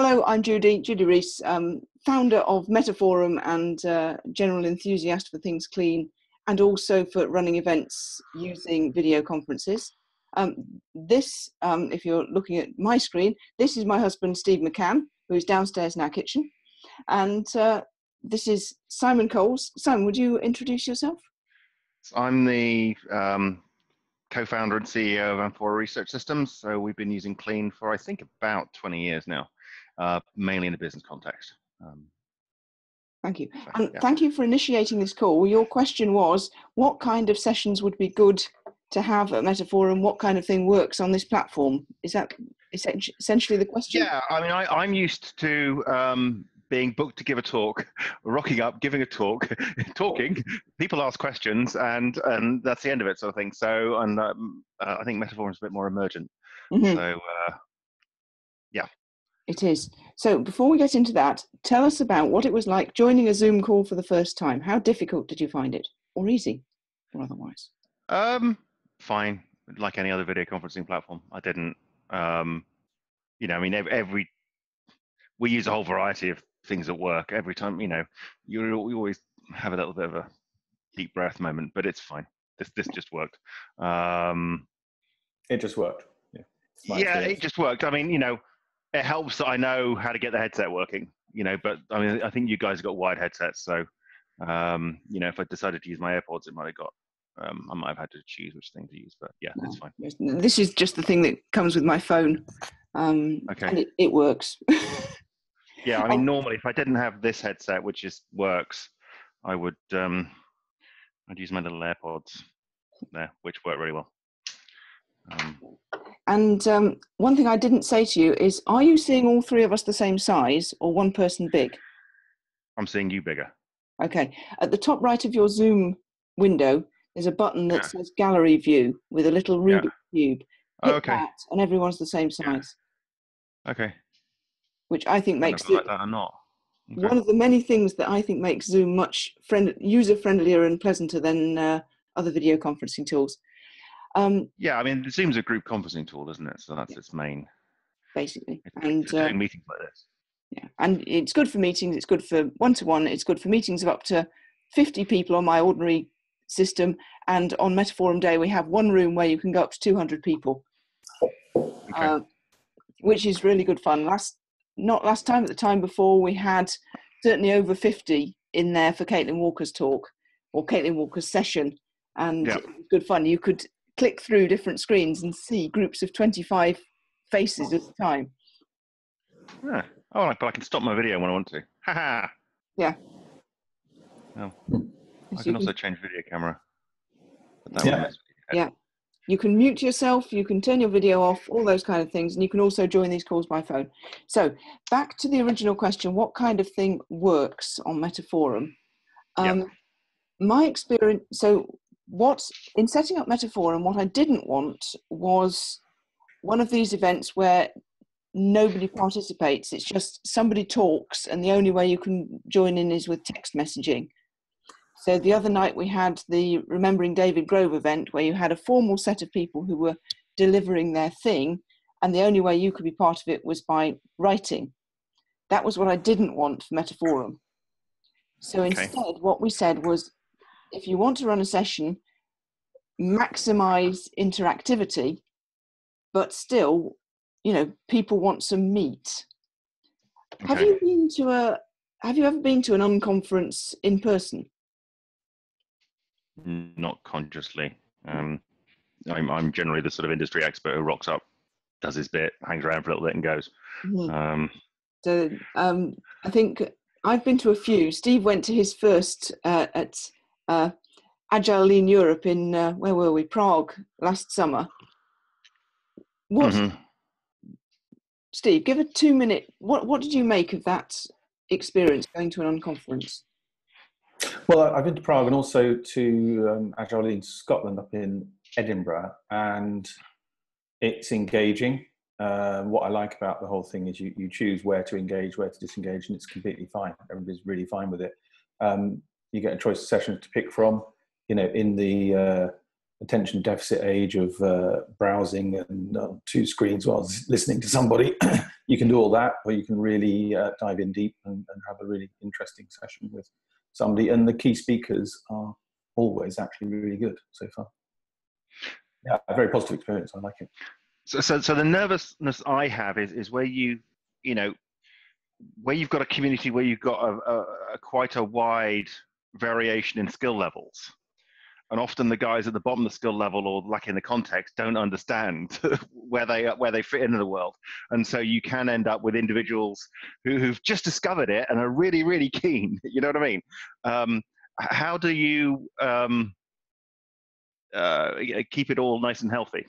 Hello, I'm Judy Rees, founder of Metaforum and general enthusiast for things clean, and also for running events using video conferences. If you're looking at my screen, this is my husband, Steve McCann, who is downstairs in our kitchen. And this is Simon Coles. Simon, would you introduce yourself? I'm the co-founder and CEO of MetaphorumSessions. So we've been using Clean for, I think, about 20 years now, mainly in a business context. Thank you. And thank you for initiating this call. Your question was, what kind of sessions would be good to have at Metaphorum? What kind of thing works on this platform? Is that essentially the question? Yeah, I mean, I'm used to being booked to give a talk, rocking up, giving a talk, talking, people ask questions, and that's the end of it, sort of thing. So, and I think Metaphorum is a bit more emergent. Mm-hmm. So, yeah. It is. So before we get into that, tell us about what it was like joining a Zoom call for the first time. How difficult did you find it, or easy, or otherwise? Fine, like any other video conferencing platform. I didn't, I mean, we use a whole variety of things at work. Every time, you always have a little bit of a deep breath moment, but it's fine. This just worked. It just worked. Yeah, it just worked. I mean, it helps that I know how to get the headset working, but I mean, I think you guys have got wired headsets. So, if I decided to use my AirPods, it might have got, I might have had to choose which thing to use, but yeah, it's fine. This is just the thing that comes with my phone. Okay. And it works. Yeah, I mean, normally if I didn't have this headset, which works, I would, I'd use my little AirPods there, which work really well. And one thing I didn't say to you is, are you seeing all three of us the same size or one person big? I'm seeing you bigger. Okay. At the top right of your Zoom window, there's a button that says Gallery View with a little Rubik's Cube. Hit that and everyone's the same size. Yeah. Okay. Which I think makes like that or not. Okay. One of the many things that I think makes Zoom much user-friendlier and pleasanter than other video conferencing tools. Yeah, I mean, Zoom's a group conferencing tool, isn't it? So that's its main. Basically. And doing meetings like this. Yeah, and it's good for meetings. It's good for one-to-one. It's good for meetings of up to 50 people on my ordinary system. And on Metaphorum Day, we have one room where you can go up to 200 people, which is really good fun. Not last time, at the time before, we had certainly over 50 in there for Caitlin Walker's talk or Caitlin Walker's session. And it was good fun. You could click through different screens and see groups of 25 faces at a time. Yeah. Oh, but I can stop my video when I want to. Ha ha. Yeah. Oh. I can also change video camera. Yeah. You can mute yourself, you can turn your video off, all those kind of things, and you can also join these calls by phone. So back to the original question, what kind of thing works on Metaphorum? My experience, in setting up Metaphorum, what I didn't want was one of these events where nobody participates. It's just somebody talks and the only way you can join in is with text messaging. So the other night we had the Remembering David Grove event where you had a formal set of people who were delivering their thing, and the only way you could be part of it was by writing. That was what I didn't want for Metaphorum. So instead, what we said was, if you want to run a session, maximize interactivity, but still, people want some meat. Okay. Have you ever been to an unconference in person? Not consciously. I'm generally the sort of industry expert who rocks up, does his bit, hangs around for a little bit and goes. Mm-hmm. I think I've been to a few. Steve went to his first at Agile Lean Europe in, where were we? Prague last summer. Steve, give a 2-minute, what did you make of that experience going to an unconference? Well, I've been to Prague and also to Agile Lean Scotland up in Edinburgh, and it's engaging. What I like about the whole thing is you choose where to engage, where to disengage, and it's completely fine. Everybody's really fine with it. You get a choice of sessions to pick from. In the attention deficit age of browsing and two screens while listening to somebody. You can do all that, or you can really dive in deep and have a really interesting session with somebody. And the key speakers are always actually really good so far. Yeah, a very positive experience. I like it. So the nervousness I have is where where you've got a community where you've got a quite a wide variation in skill levels. And often the guys at the bottom of the skill level, or lacking the context, don't understand where they fit into the world. And so you can end up with individuals who've just discovered it and are really, really keen. You know what I mean? How do you keep it all nice and healthy?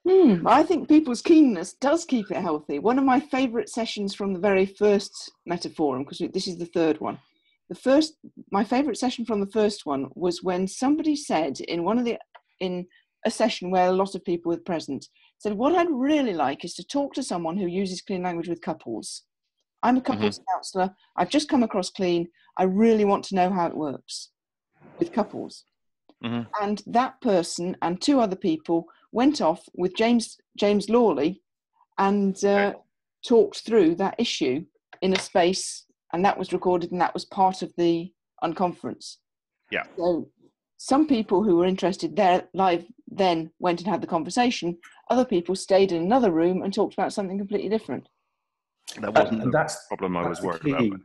I think people's keenness does keep it healthy. One of my favourite sessions from the very first Metaforum, because this is the third one. My favourite session from the first one was when somebody said in a session where a lot of people were present, said, what I'd really like is to talk to someone who uses clean language with couples. I'm a couples counsellor. I've just come across clean. I really want to know how it works with couples. And that person and two other people went off with James Lawley and talked through that issue in a space, and that was recorded, and that was part of the unconference. Yeah. So some people who were interested there live then went and had the conversation. Other people stayed in another room and talked about something completely different. That wasn't the problem I was worried about.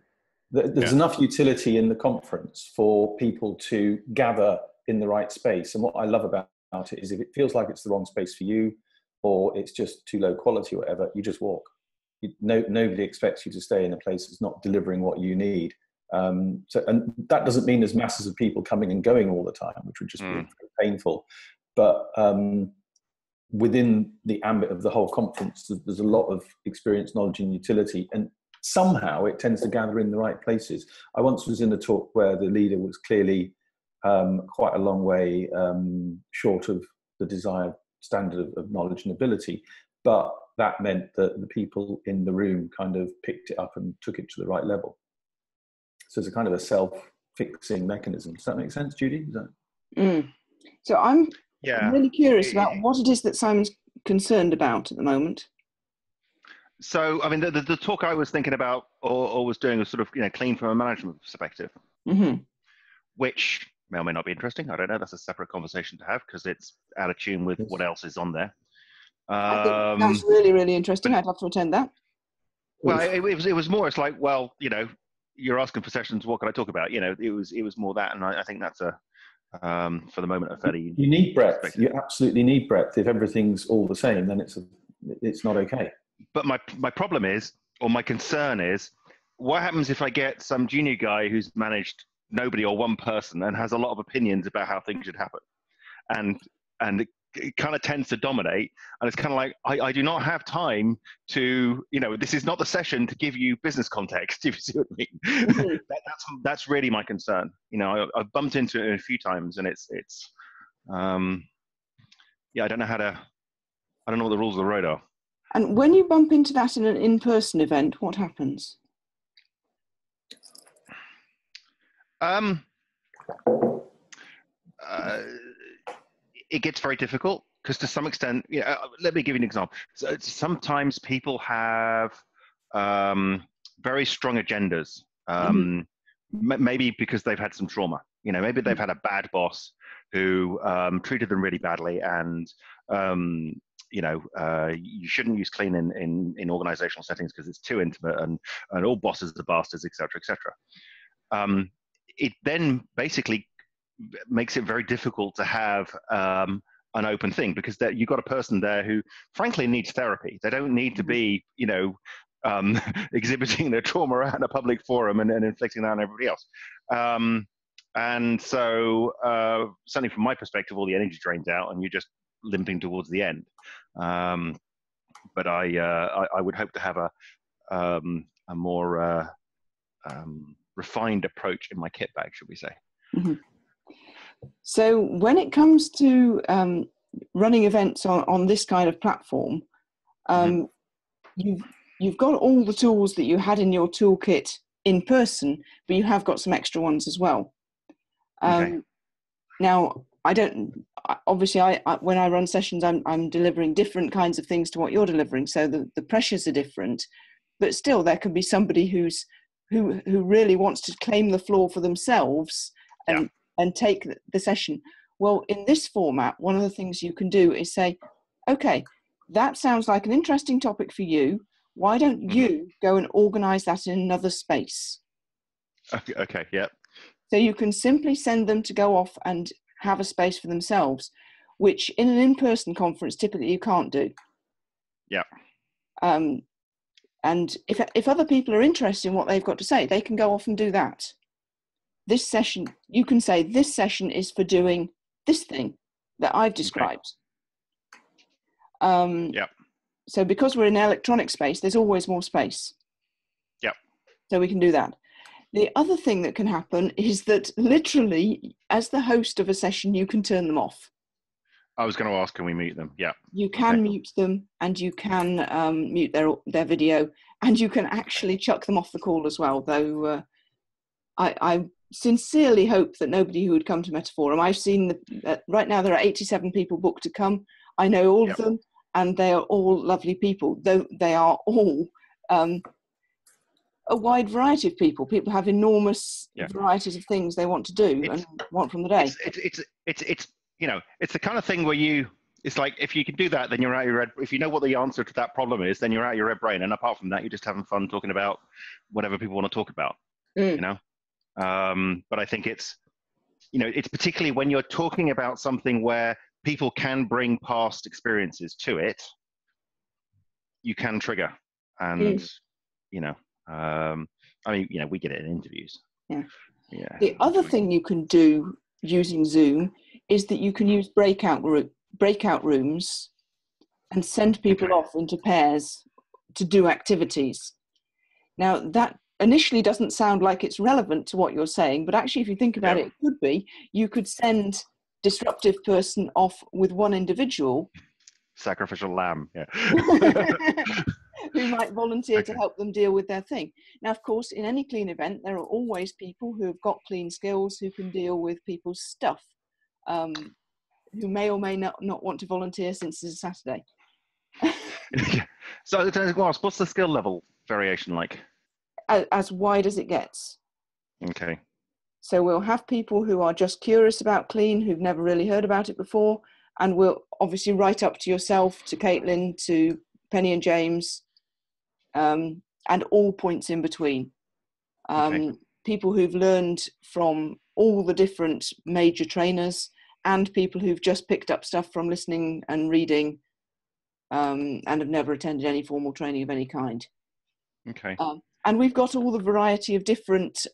There's enough utility in the conference for people to gather in the right space. And what I love about it is if it feels like it's the wrong space for you, or it's just too low quality or whatever, you just walk. Nobody expects you to stay in a place that's not delivering what you need. And that doesn't mean there's masses of people coming and going all the time, which would just be painful. But within the ambit of the whole conference, there's a lot of experience, knowledge, and utility. And somehow it tends to gather in the right places. I once was in a talk where the leader was clearly quite a long way short of the desired standard of knowledge and ability, but that meant that the people in the room kind of picked it up and took it to the right level. So it's a kind of a self-fixing mechanism. Does that make sense, Judy? So I'm really curious about what it is that Simon's concerned about at the moment. So, I mean, the talk I was thinking about or was doing was sort of, clean from a management perspective, which may or may not be interesting. I don't know. That's a separate conversation to have because it's out of tune with what else is on there. I think that's really, really interesting. I'd love to attend that. Well, it was more. It's like, well, you're asking for sessions. What can I talk about? It was more that, and I think that's for the moment a fairly. You need breadth. You absolutely need breadth. If everything's all the same, then it's not okay. But my problem is, or my concern is, what happens if I get some junior guy who's managed nobody or one person and has a lot of opinions about how things should happen, and it kind of tends to dominate, and it's kind of like I do not have time to, this is not the session to give you business context, if you see what I mean. That's really my concern. I've bumped into it a few times, and it's I don't know what the rules of the road are. And when you bump into that in an in-person event, what happens? It gets very difficult because to some extent, let me give you an example. So sometimes people have very strong agendas, maybe because they've had some trauma. Maybe they've had a bad boss who treated them really badly, and you shouldn't use clean in organizational settings because it's too intimate, and all bosses are bastards, etc., etc. It then basically makes it very difficult to have an open thing, because you've got a person there who frankly needs therapy. They don't need to be, exhibiting their trauma around a public forum and inflicting that on everybody else. And so certainly from my perspective, all the energy drains out and you're just limping towards the end. But I would hope to have a more refined approach in my kit bag, should we say. So when it comes to running events on this kind of platform, you've got all the tools that you had in your toolkit in person, but you have got some extra ones as well. Now, obviously when I run sessions, I'm delivering different kinds of things to what you're delivering. So the pressures are different, but still there can be somebody who really wants to claim the floor for themselves and take the session. Well, in this format, one of the things you can do is say, okay, that sounds like an interesting topic for you. Why don't you go and organize that in another space? Okay, yeah. So you can simply send them to go off and have a space for themselves, which in an in-person conference, typically you can't do. Yeah. And if other people are interested in what they've got to say, they can go off and do that. This session, you can say, this session is for doing this thing that I've described. Yeah. So because we're in an electronic space, there's always more space. Yeah. So we can do that. The other thing that can happen is that literally, as the host of a session, you can turn them off. I was going to ask, can we mute them? Yeah. You can mute them, and you can mute their video, and you can actually chuck them off the call as well, though I sincerely hope that nobody who would come to Metaforum, I've seen right now there are 87 people booked to come. I know all of them, and they are all lovely people, though they are all a wide variety of people. People have enormous varieties of things they want to do and want from the day. It's you know, it's the kind of thing where it's like, if you can do that, then you're out your red. If you know what the answer to that problem is, then you're out your red brain. And apart from that, you're just having fun talking about whatever people want to talk about. You know, but I think it's particularly when you're talking about something where people can bring past experiences to it, you can trigger. And I mean, we get it in interviews. Yeah. The other thing you can do using Zoom is that you can use breakout rooms and send people off into pairs to do activities. Now, that initially doesn't sound like it's relevant to what you're saying, but actually, if you think about it, it could be. You could send disruptive person off with one individual. Sacrificial lamb, who might volunteer to help them deal with their thing. Now, of course, in any clean event, there are always people who have got clean skills who can deal with people's stuff, who may or may not want to volunteer since it's a Saturday. So, what's the skill level variation like? As wide as it gets. Okay. So we'll have people who are just curious about clean, who've never really heard about it before, and we'll obviously right up to yourself, to Caitlin, to Penny and James, and all points in between. People who've learned from all the different major trainers, and people who've just picked up stuff from listening and reading, and have never attended any formal training of any kind. Okay. And we've got all the variety of different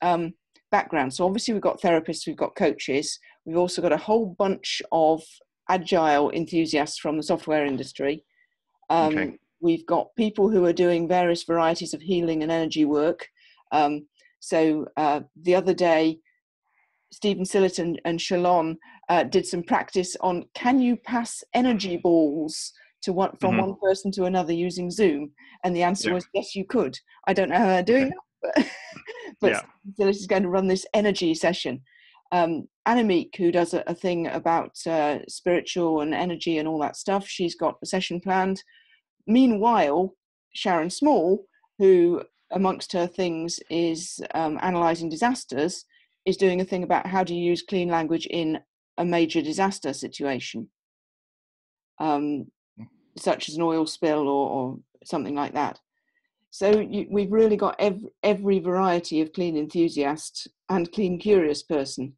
backgrounds. So obviously we've got therapists, we've got coaches, we've also got a whole bunch of agile enthusiasts from the software industry. We've got people who are doing various varieties of healing and energy work. So the other day, Stephen Sillett and Shalon did some practice on, can you pass energy balls from one person to another using Zoom? And the answer was, yes, you could. I don't know how they're doing that, but Sillett is going to run this energy session. Annemiek, who does a thing about spiritual and energy and all that stuff, she's got a session planned. Meanwhile, Sharon Small, who amongst her things is analysing disasters, is doing a thing about how to use clean language in a major disaster situation, such as an oil spill or something like that. So we've really got every variety of clean enthusiast and clean curious person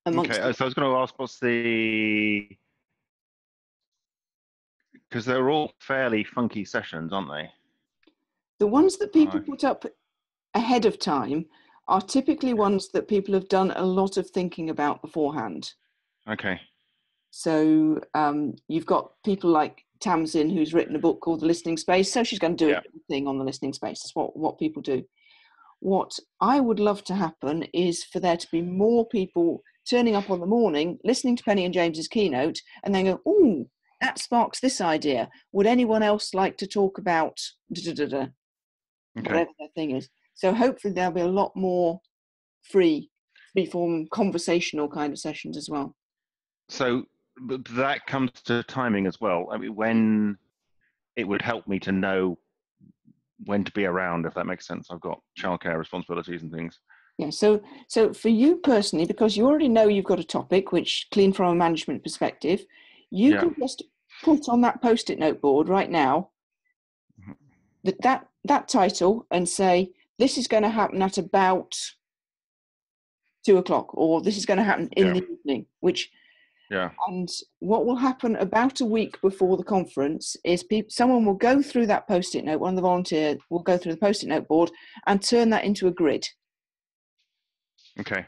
amongst them. So I was going to ask, because they're all fairly funky sessions, aren't they? The ones that people put up ahead of time are typically ones that people have done a lot of thinking about beforehand. Okay. So you've got people like Tamsin, who's written a book called The Listening Space. So she's going to do a thing on the listening space. That's what people do. What I would love to happen is for there to be more people turning up on the morning, listening to Penny and James's keynote, and then go, "Ooh, that sparks this idea. Would anyone else like to talk about whatever their thing is?" So hopefully there'll be a lot more free-form conversational kind of sessions as well. So that comes to timing as well. I mean, when it would help me to know when to be around, if that makes sense. I've got childcare responsibilities and things. Yeah, so for you personally, because you already know you've got a topic which clean from a management perspective, you Yeah. can just put on that post-it note board right now that title and say, this is going to happen at about 2:00, or this is going to happen in the evening, and what will happen about a week before the conference is someone will go through that post-it note, one of the volunteers will go through the post-it note board and turn that into a grid. Okay.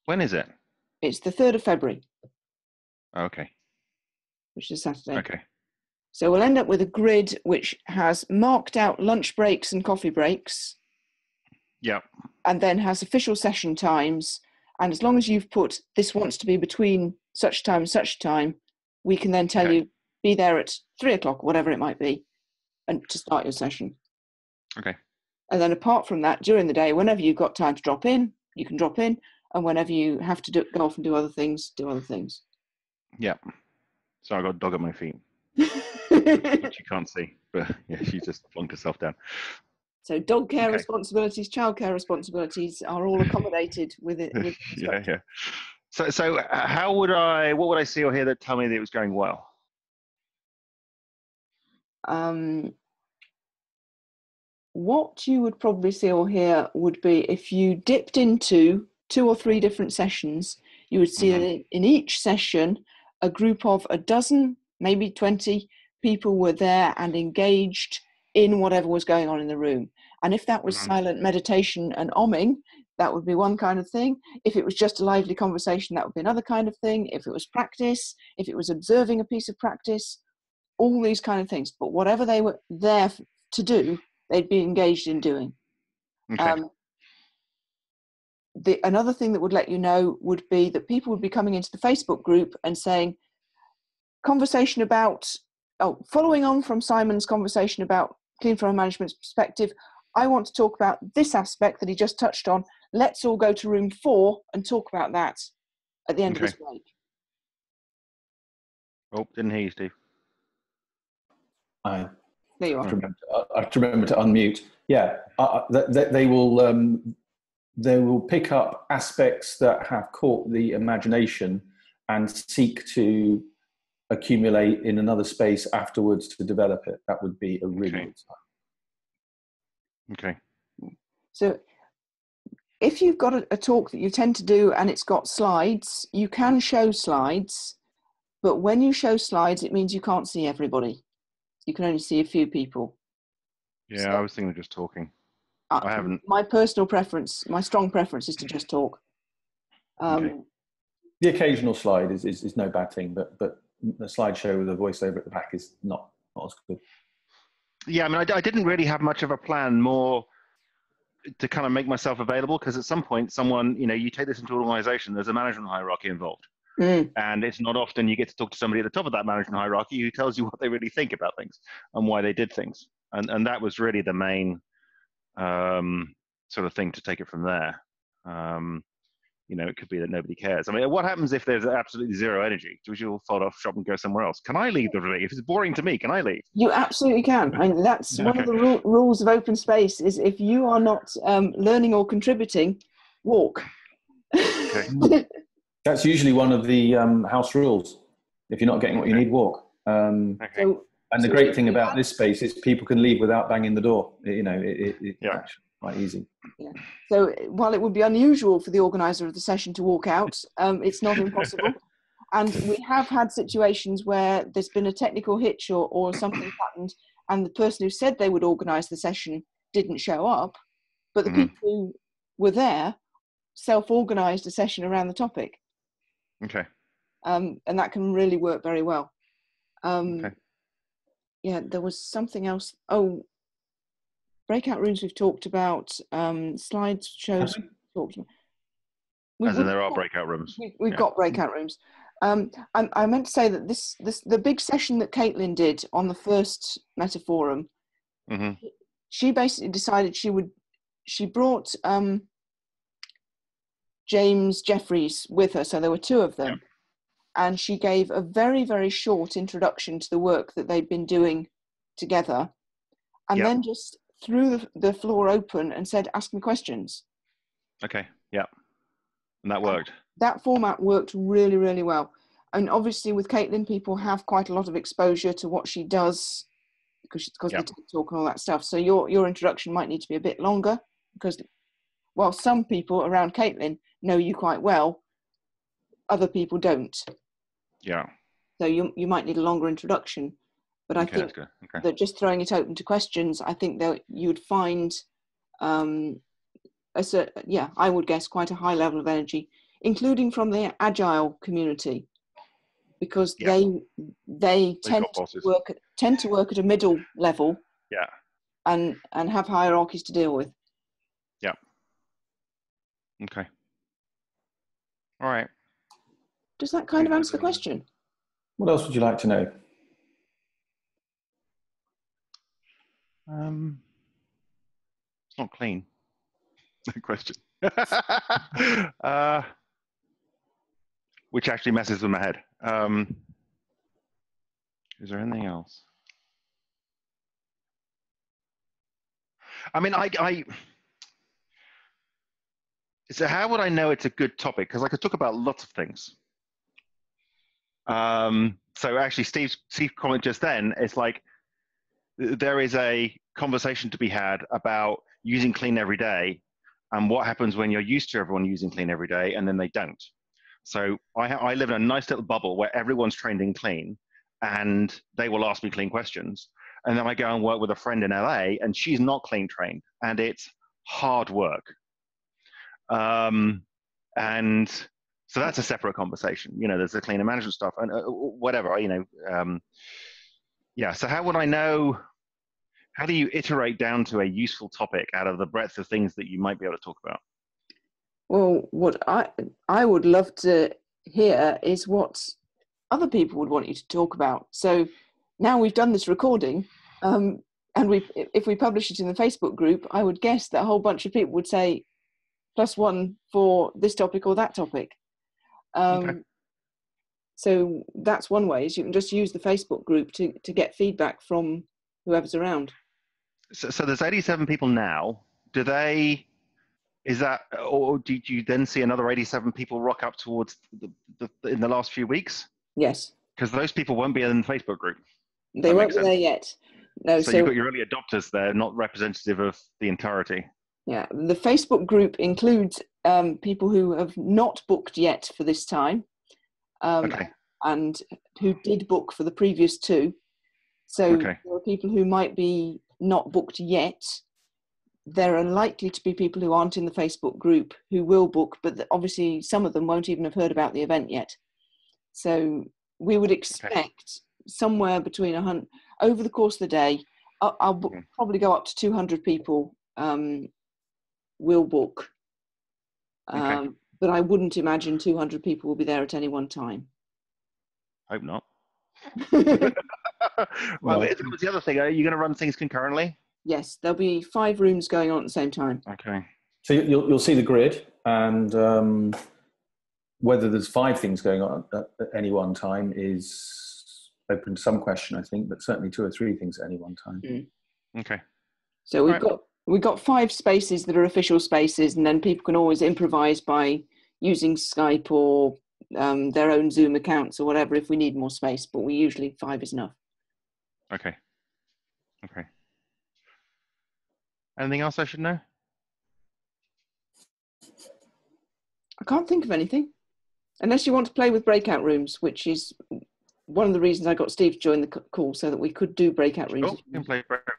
When is it? It's the 3rd of February. Okay. Which is Saturday. Okay. So we'll end up with a grid which has marked out lunch breaks and coffee breaks. Yeah. And then has official session times. And as long as you've put this wants to be between such time and such time, we can then tell you be there at 3:00, whatever it might be, and to start your session. Okay. And then apart from that, during the day, whenever you've got time to drop in, you can drop in. And whenever you have to go off and do other things, do other things. Yeah. So I got a dog at my feet, which you can't see, but yeah, she just plunked herself down. So dog care responsibilities, childcare responsibilities are all accommodated with it. Yeah. So what would I see or hear that tell me that it was going well? What you would probably see or hear would be if you dipped into 2 or 3 different sessions, you would see in each session a group of a dozen, maybe 20 people were there and engaged in whatever was going on in the room. And if that was silent meditation and omming, that would be one kind of thing. If it was just a lively conversation, that would be another kind of thing. If it was practice, if it was observing a piece of practice, all these kind of things. But whatever they were there to do, they'd be engaged in doing. Okay. Another thing that would let you know would be that people would be coming into the Facebook group and saying, conversation about, following on from Simon's conversation about clean from a management perspective, I want to talk about this aspect that he just touched on. Let's all go to room 4 and talk about that at the end of this break. Oh, didn't hear you, Steve. There you are. I have to remember to unmute. Yeah, they will pick up aspects that have caught the imagination and seek to accumulate in another space afterwards to develop it. That would be a really good sign. Okay. So if you've got a talk that you tend to do and it's got slides, you can show slides, but when you show slides, it means you can't see everybody. You can only see a few people. Yeah, so, I was thinking of just talking. I haven't. My personal preference, my strong preference is to just talk. Okay. The occasional slide is no bad thing, but the slideshow with a voiceover at the back is not as good. Yeah, I mean, I didn't really have much of a plan, more to kind of make myself available, because at some point someone, you take this into an organization, there's a management hierarchy involved. And it's not often you get to talk to somebody at the top of that management hierarchy who tells you what they really think about things and why they did things. And that was really the main sort of thing to take it from there. It could be that nobody cares. I mean, what happens if there's absolutely zero energy? Do you all fold off shop and go somewhere else? Can I leave the room? If it's boring to me, can I leave? You absolutely can. I mean, that's one of the rules of open space is if you are not learning or contributing, walk. Okay. That's usually one of the house rules. If you're not getting what you need, walk. And the great thing about this space is people can leave without banging the door. It's actually quite easy. Yeah. So while it would be unusual for the organizer of the session to walk out, it's not impossible. And we have had situations where there's been a technical hitch or something happened, and the person who said they would organize the session didn't show up, but the people who were there self-organized a session around the topic. Okay. And that can really work very well. Yeah, there was something else. Oh, breakout rooms we've talked about. Slide shows we've talked about. As in there are breakout rooms. We've got breakout rooms. I meant to say that the big session that Caitlin did on the first Metaforum, she basically decided she brought James Jeffries with her, so there were 2 of them. and she gave a very, very short introduction to the work that they'd been doing together, and then just threw the floor open and said, ask me questions. Okay, yeah. And that worked. That format worked really, really well. And obviously with Caitlin, people have quite a lot of exposure to what she does because of the TikTok and all that stuff. So your introduction might need to be a bit longer, because while some people around Caitlin know you quite well, other people don't. Yeah. So you might need a longer introduction. But I think that just throwing it open to questions, I think that you'd find, I would guess, quite a high level of energy, including from the Agile community, because they tend to work at a middle level, and have hierarchies to deal with. Yeah. Okay. All right. Does that kind of answer the question? What else would you like to know? It's not clean. Question. Which actually messes with my head. Is there anything else? I mean, so how would I know it's a good topic? Because I could talk about lots of things. So actually, Steve's comment just then, it's like, there is a conversation to be had about using clean every day and what happens when you're used to everyone using clean every day and then they don't. So I live in a nice little bubble where everyone's trained in clean and they will ask me clean questions. And then I go and work with a friend in LA and she's not clean trained and it's hard work. And so that's a separate conversation. You know, there's the cleaner management stuff and whatever, you know. So how would I know? How do you iterate down to a useful topic out of the breadth of things that you might be able to talk about? Well, what I would love to hear is what other people would want you to talk about. So now we've done this recording, and if we publish it in the Facebook group, I would guess that a whole bunch of people would say +1 for this topic or that topic. So that's one way, is you can just use the Facebook group to get feedback from whoever's around. So there's 87 people now. Or did you then see another 87 people rock up towards in the last few weeks? Yes. Because those people won't be in the Facebook group. They won't be there yet. No. So you've got your early adopters there, not representative of the entirety. Yeah, the Facebook group includes people who have not booked yet for this time, and who did book for the previous 2. So there are people who might be not booked yet. There are likely to be people who aren't in the Facebook group who will book, but obviously some of them won't even have heard about the event yet. So we would expect somewhere between 100, over the course of the day, I'll probably go up to 200 people will book. But I wouldn't imagine 200 people will be there at any one time. Hope not. Well, the other thing, are you going to run things concurrently? Yes, there'll be 5 rooms going on at the same time. Okay. So you'll see the grid, and whether there's 5 things going on at any one time is open to some question, I think, but certainly 2 or 3 things at any one time. Okay. So we've got 5 spaces that are official spaces, and then people can always improvise by using Skype or their own Zoom accounts or whatever if we need more space, but we usually 5 is enough. Okay. Anything else I should know? I can't think of anything. Unless you want to play with breakout rooms, which is one of the reasons I got Steve to join the call, so that we could do breakout rooms. Sure, we can play breakout.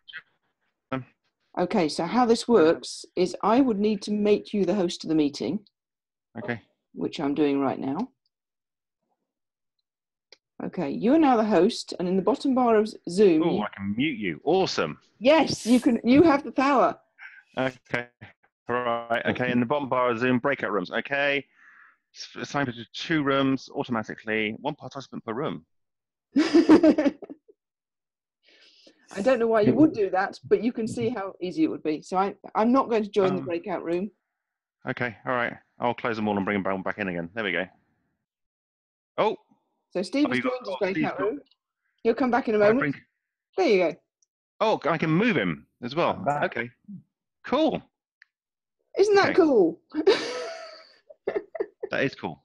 Okay, so how this works is I would need to make you the host of the meeting. Okay. Which I'm doing right now. Okay, you are now the host, and in the bottom bar of Zoom... Oh, I can mute you. Awesome. Yes, you can. You have the power. Okay. All right. Okay, in the bottom bar of Zoom, breakout rooms. Okay. Assigned to 2 rooms automatically, 1 participant per room. I don't know why you would do that, but you can see how easy it would be. So I'm not going to join the breakout room. Okay, all right. I'll close them all and bring them back in again. There we go. Oh, So Steve has you got- joined his oh, Steve's breakout got- room. He'll come back in a Can I moment. bring- There you go. Oh, I can move him as well. I'm back. Okay, cool. Isn't that Okay. cool? That is cool.